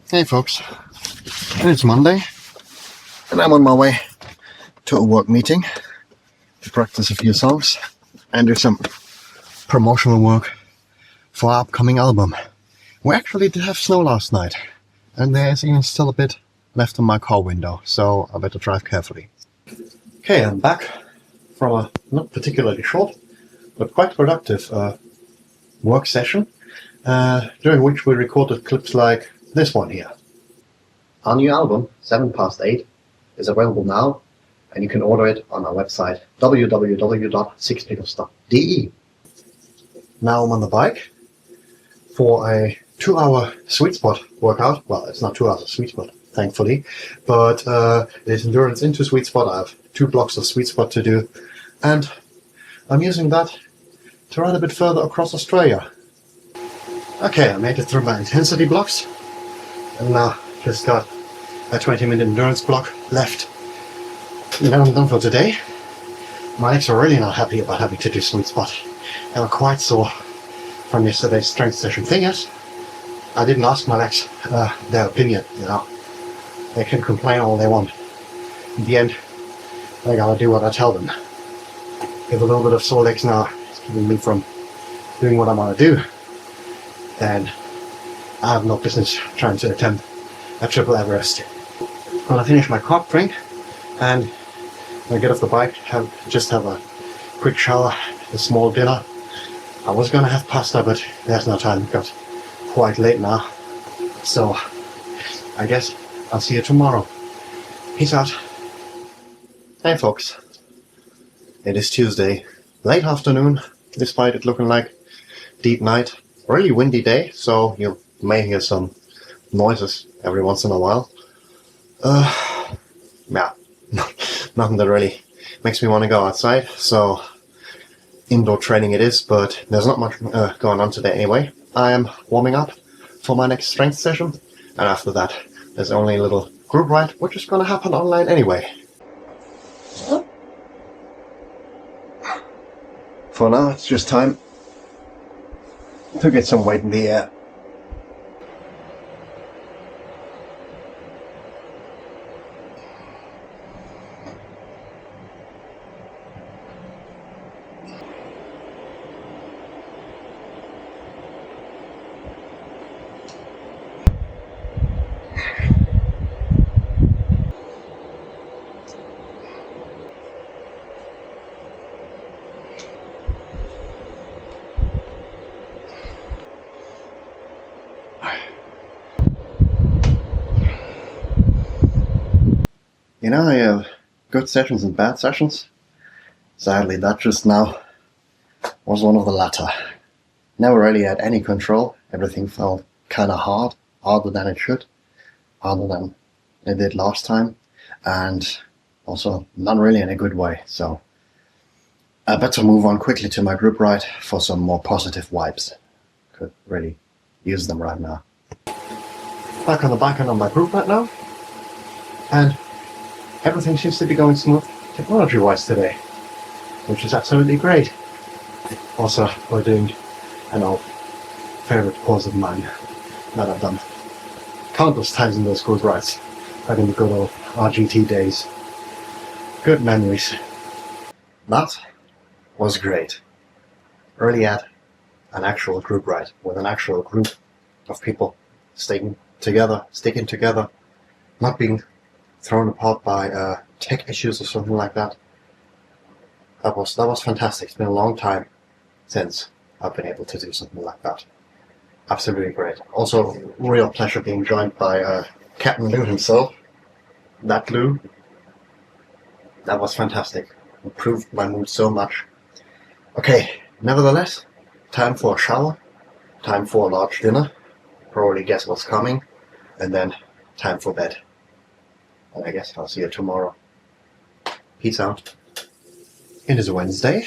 Hey folks, it's Monday and I'm on my way to a work meeting to practice a few songs and do some promotional work for our upcoming album. We actually did have snow last night and there's even still a bit left in my car window, so I better drive carefully. Okay, I'm back from a not particularly short but quite productive work session during which we recorded clips like this one here. Our new album, 7 Past 8, is available now, and you can order it on our website, www.sixpeoplestop.de. Now I'm on the bike for a 2-hour sweet spot workout. Well, it's not 2 hours of sweet spot, thankfully, but it is endurance into sweet spot. I have 2 blocks of sweet spot to do, and I'm using that to run a bit further across Australia. Okay, I made it through my intensity blocks, and now just got a 20-minute endurance block left. And then I'm done for today. My legs are really not happy about having to do sweet spot. They were quite sore from yesterday's strength session. Thing is, I didn't ask my legs their opinion, you know. They can complain all they want. In the end, they gotta do what I tell them. If a little bit of sore legs now is keeping me from doing what I want to do, then I have no business trying to attempt a triple Everest. When I finish my carb drink and when I get off the bike, just have a quick shower, a small dinner. I was gonna have pasta, but there's no time. It got quite late now. So I guess I'll see you tomorrow. Peace out. Hey folks. It is Tuesday, late afternoon, despite it looking like deep night. Really windy day, so you may hear some noises every once in a while. Yeah, nothing that really makes me want to go outside, so indoor training it is, but there's not much going on today anyway. I am warming up for my next strength session, and after that there's only a little group ride, which is going to happen online anyway. For now, it's just time to get some weight in the air. You know, I have good sessions and bad sessions. Sadly, that just now was one of the latter. Never really had any control. Everything felt kind of hard, harder than it should, harder than it did last time, and also not really in a good way. So I better move on quickly to my group ride for some more positive vibes. Could really use them right now. Back on the bike and on my group right now, and everything seems to be going smooth technology-wise today, which is absolutely great. Also, we're doing an old favorite course of mine that I've done countless times in those group rides, back in the good old RGT days. Good memories. That was great. Really had an actual group ride with an actual group of people sticking together, not being thrown apart by tech issues or something like that. That was fantastic. It's been a long time since I've been able to do something like that. Absolutely great. Also, real pleasure being joined by Captain Lou himself. That Lou. That was fantastic. Improved my mood so much. Okay, nevertheless, time for a shower, time for a large dinner, probably guess what's coming, and then time for bed. And I guess I'll see you tomorrow. Peace out. It is Wednesday,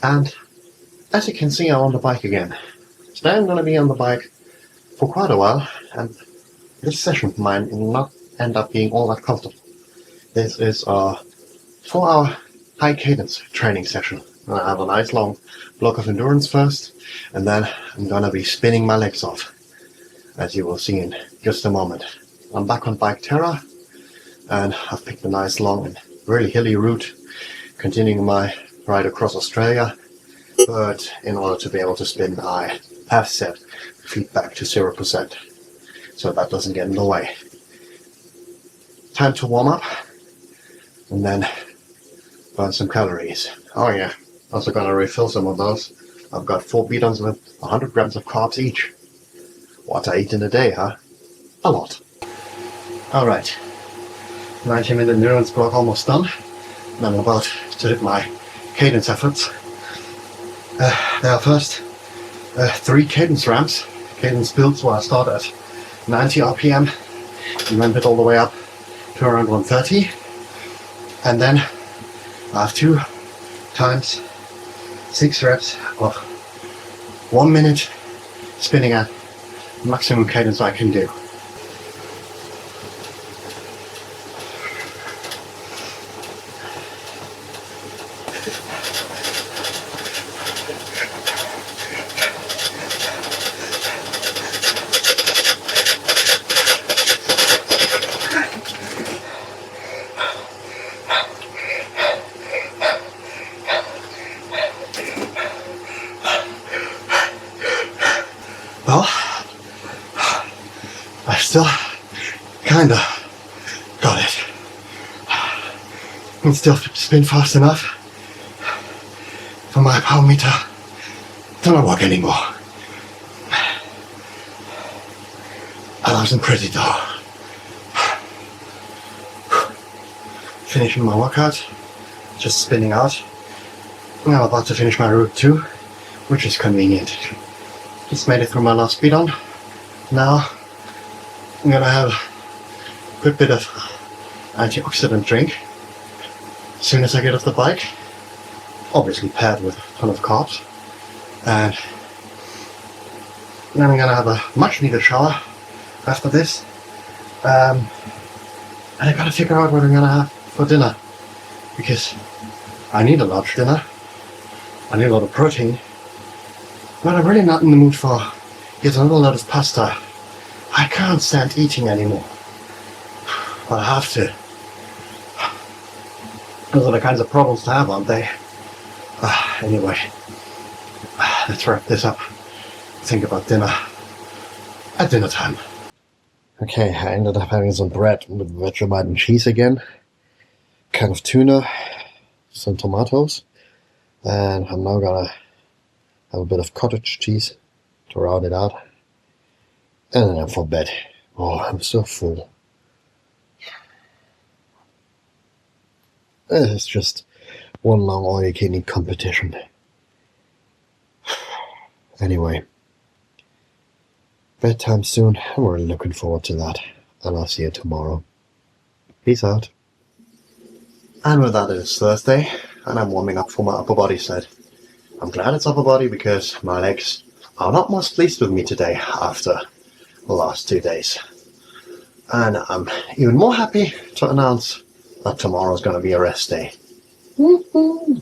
and as you can see, I'm on the bike again. Today I'm going to be on the bike for quite a while, and this session of mine will not end up being all that comfortable. This is a 4-hour high cadence training session. I have a nice long block of endurance first, and then I'm going to be spinning my legs off. as you will see in just a moment. I'm back on Bike Terra, and I've picked a nice long and really hilly route, continuing my ride across Australia. But in order to be able to spin, I have set feedback to 0%, so that doesn't get in the way. Time to warm up, and then burn some calories. Oh yeah, also gonna refill some of those. I've got 4 bidons with 100 grams of carbs each. What I eat in a day, huh? A lot. Alright, 90-minute endurance block almost done, and I'm about to hit my cadence efforts. There are first 3 cadence ramps, cadence builds where I start at 90 RPM and ramp it all the way up to around 130, and then I have 2 times 6 reps of 1 minute spinning at maximum cadence I can do. Well, I still kinda got it. And still spin fast enough for my power meter to not work anymore. I wasn't pretty though. Finishing my workout, just spinning out. And I'm about to finish my route too, which is convenient. Just made it through my last speed on. Now I'm gonna have a good bit of antioxidant drink as soon as I get off the bike, obviously paired with a ton of carbs, and then I'm gonna have a much needed shower after this, and I gotta figure out what I'm gonna have for dinner, because I need a large dinner, I need a lot of protein, but I'm really not in the mood for yet another load of pasta. I can't stand eating anymore, but I have to. Those are the kinds of problems to have, aren't they? Anyway, let's wrap this up. Think about dinner at dinner time. Okay, I ended up having some bread with Vegemite and cheese again, can of tuna, some tomatoes, and I'm now gonna have a bit of cottage cheese to round it out, and then I'm for bed. Oh, I'm so full. It's just one long all-you-can-eat competition. Anyway, bedtime soon. I'm really looking forward to that, and I'll see you tomorrow. Peace out. And with that, it's Thursday, and I'm warming up for my upper body set. I'm glad it's upper body because my legs are not most pleased with me today after the last 2 days. And I'm even more happy to announce that tomorrow's going to be a rest day. Woo-hoo.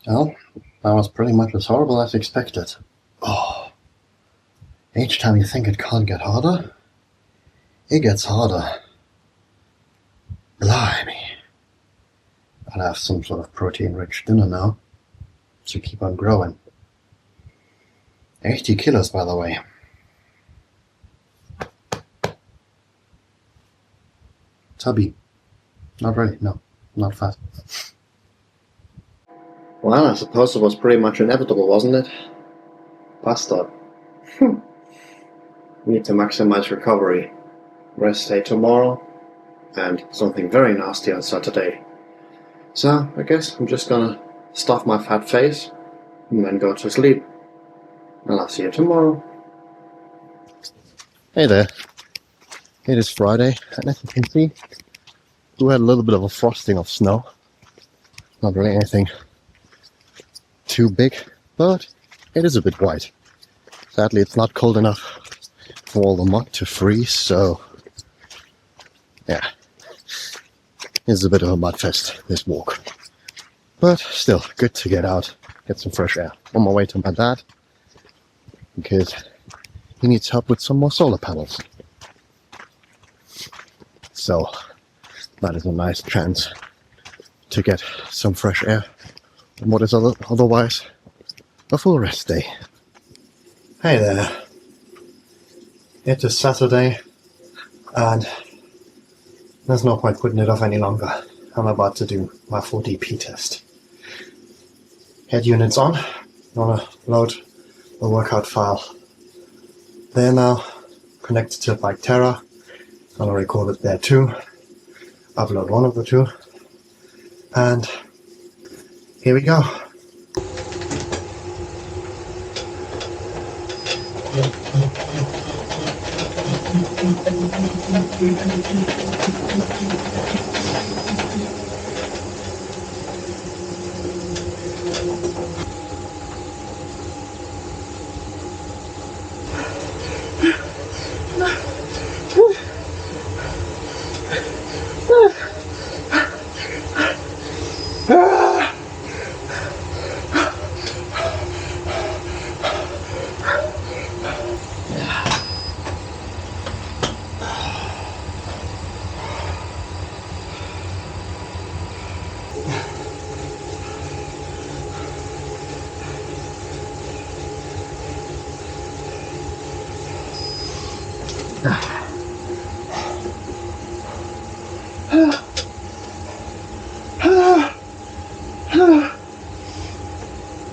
Well, that was pretty much as horrible as expected. Oh, each time you think it can't get harder, it gets harder. Blimey. I'll have some sort of protein-rich dinner now to keep on growing. 80 kilos, by the way. Tubby. Not really, no, not fat. Well, I suppose it was pretty much inevitable, wasn't it? Bastard. Need to maximize recovery. Rest day tomorrow, and something very nasty on Saturday. So I guess I'm just gonna stuff my fat face and then go to sleep. And I'll see you tomorrow. Hey there. It is Friday, and as you can see, we had a little bit of a frosting of snow. Not really anything too big, but it is a bit white. Sadly, it's not cold enough for all the mud to freeze, so yeah, it's a bit of a mud fest, this walk. But still, good to get out, get some fresh air. On my way to my dad, because he needs help with some more solar panels. So that is a nice chance to get some fresh air on what is otherwise a full rest day. Hey there. It is Saturday, and there's no point putting it off any longer. I'm about to do my 4DP test. Head units on. I'm gonna load the workout file there now, connected to Bike Terra. Gonna record it there too. Upload one of the two. And here we go.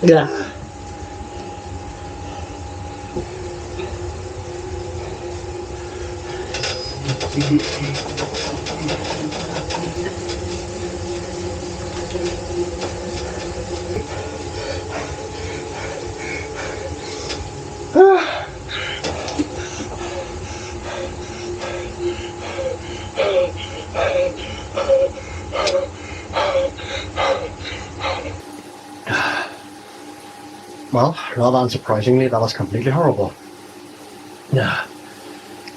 Yeah. Well, rather unsurprisingly, that was completely horrible. Yeah,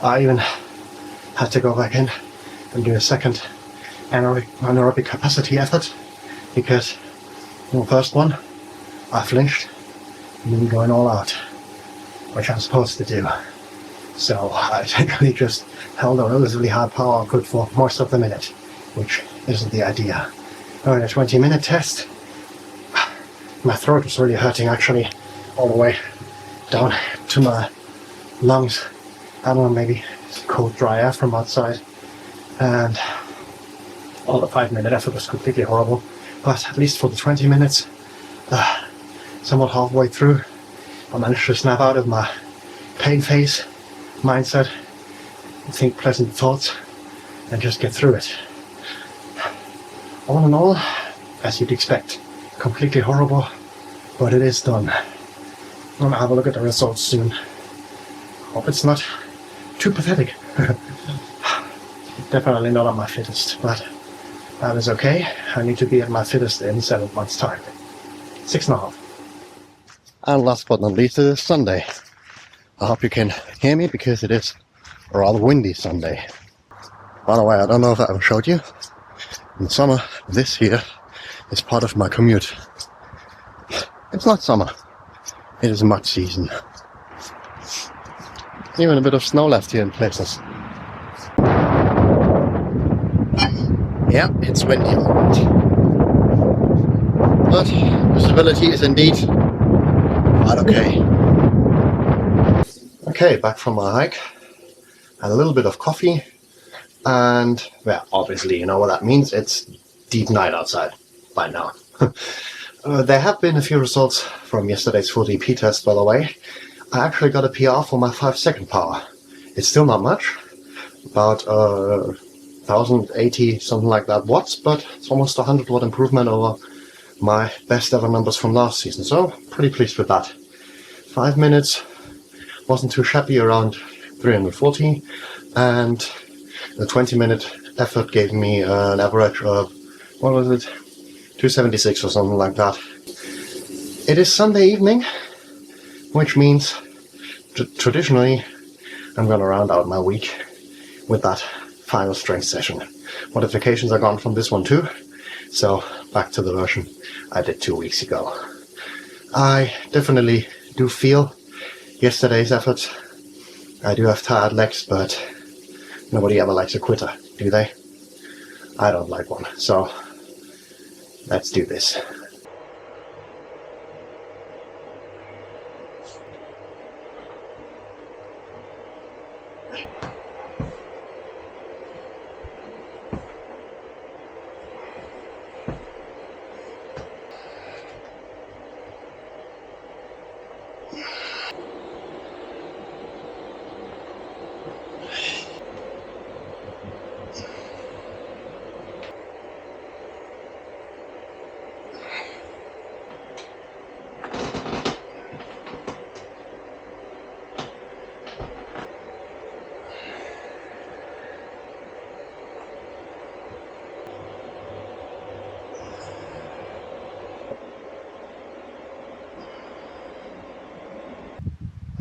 I even had to go back in and do a second anaerobic capacity effort because in the first one I flinched and didn't going all out, which I'm supposed to do. So I technically just held a relatively high power output for most of the minute, which isn't the idea. During a 20-minute test, my throat was really hurting actually, all the way down to my lungs. I don't know, maybe it's cold, dry air from outside. And all the 5-minute effort was completely horrible. But at least for the 20 minutes, somewhat halfway through, I managed to snap out of my pain phase mindset, think pleasant thoughts, and just get through it. All in all, as you'd expect, completely horrible, but it is done. I'm gonna have a look at the results soon. Hope it's not too pathetic. Definitely not at my fittest, but that is okay. I need to be at my fittest in 7 months' time. 6.5. And last but not least, it is Sunday. I hope you can hear me because it is a rather windy Sunday. By the way, I don't know if I ever showed you. In the summer, this here is part of my commute. It's not summer. It is mud season. Even a bit of snow left here in places. Yeah, it's windy a lot. But visibility is indeed quite okay. Okay, back from my hike. Had a little bit of coffee. And, well, obviously, you know what that means. It's deep night outside by now. There have been a few results from yesterday's 4DP test, by the way. I actually got a PR for my 5-second power, It's still not much, about 1080 something like that watts, but it's almost 100 watt improvement over my best ever numbers from last season, so pretty pleased with that. 5 minutes wasn't too shabby, around 340, and the 20-minute effort gave me an average of, what was it, 276 or something like that. It is Sunday evening, which means traditionally I'm going to round out my week with that final strength session. Modifications are gone from this one too, so back to the version I did 2 weeks ago. I definitely do feel yesterday's effort. I do have tired legs, but nobody ever likes a quitter, do they? I don't like one, so let's do this.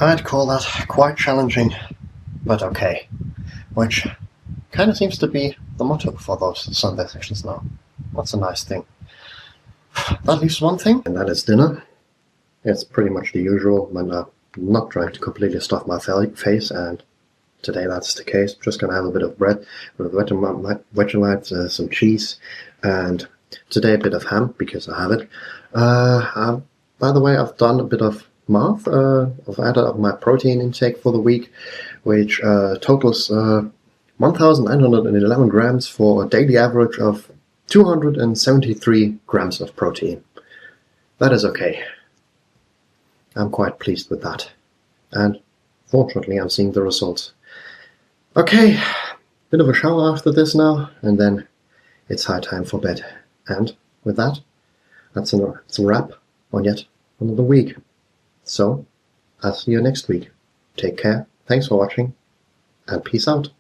I'd call that quite challenging, but okay. Which kind of seems to be the motto for those Sunday sessions now. That's a nice thing. That leaves one thing, and that is dinner. It's pretty much the usual when I'm not trying to completely stuff my face, and today that's the case. I'm just gonna have a bit of bread with Vegemite, some cheese, and today a bit of ham because I have it. By the way, I've done a bit of math. I've added up my protein intake for the week, which totals 1,911 grams for a daily average of 273 grams of protein. That is okay. I'm quite pleased with that. And fortunately, I'm seeing the results. Okay, bit of a shower after this now, and then it's high time for bed. And with that, that's a wrap on yet another week. So, I'll see you next week. Take care, thanks for watching, and peace out.